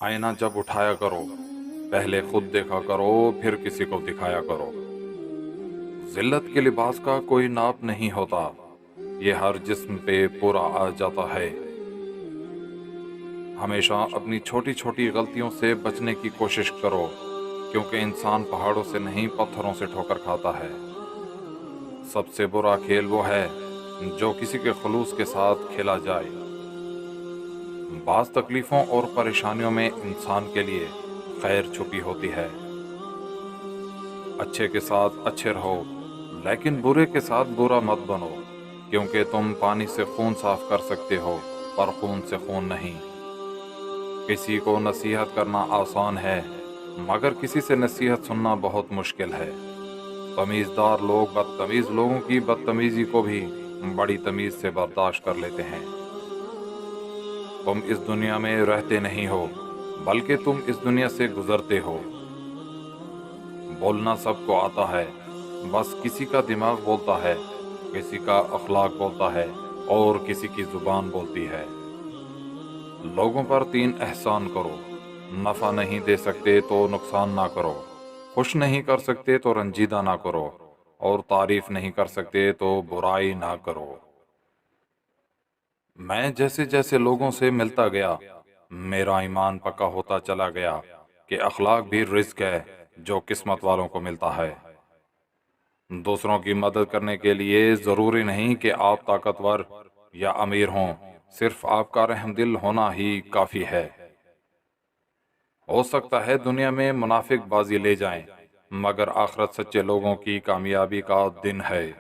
آئینہ جب اٹھایا کرو، پہلے خود دیکھا کرو، پھر کسی کو دکھایا کرو۔ ذلت کے لباس کا کوئی ناپ نہیں ہوتا، یہ ہر جسم پہ پورا آ جاتا ہے۔ ہمیشہ اپنی چھوٹی چھوٹی غلطیوں سے بچنے کی کوشش کرو، کیونکہ انسان پہاڑوں سے نہیں پتھروں سے ٹھوکر کھاتا ہے۔ سب سے برا کھیل وہ ہے جو کسی کے خلوص کے ساتھ کھیلا جائے۔ بعض تکلیفوں اور پریشانیوں میں انسان کے لیے خیر چھپی ہوتی ہے۔ اچھے کے ساتھ اچھے رہو، لیکن برے کے ساتھ برا مت بنو، کیونکہ تم پانی سے خون صاف کر سکتے ہو، پر خون سے خون نہیں۔ کسی کو نصیحت کرنا آسان ہے، مگر کسی سے نصیحت سننا بہت مشکل ہے۔ تمیزدار لوگ بدتمیز لوگوں کی بدتمیزی کو بھی بڑی تمیز سے برداشت کر لیتے ہیں۔ تم اس دنیا میں رہتے نہیں ہو، بلکہ تم اس دنیا سے گزرتے ہو۔ بولنا سب کو آتا ہے، بس کسی کا دماغ بولتا ہے، کسی کا اخلاق بولتا ہے، اور کسی کی زبان بولتی ہے۔ لوگوں پر 3 احسان کرو: نفع نہیں دے سکتے تو نقصان نہ کرو، خوش نہیں کر سکتے تو رنجیدہ نہ کرو، اور تعریف نہیں کر سکتے تو برائی نہ کرو۔ میں جیسے جیسے لوگوں سے ملتا گیا، میرا ایمان پکا ہوتا چلا گیا کہ اخلاق بھی رزق ہے جو قسمت والوں کو ملتا ہے۔ دوسروں کی مدد کرنے کے لیے ضروری نہیں کہ آپ طاقتور یا امیر ہوں، صرف آپ کا رحم دل ہونا ہی کافی ہے۔ ہو سکتا ہے دنیا میں منافق بازی لے جائیں، مگر آخرت سچے لوگوں کی کامیابی کا دن ہے۔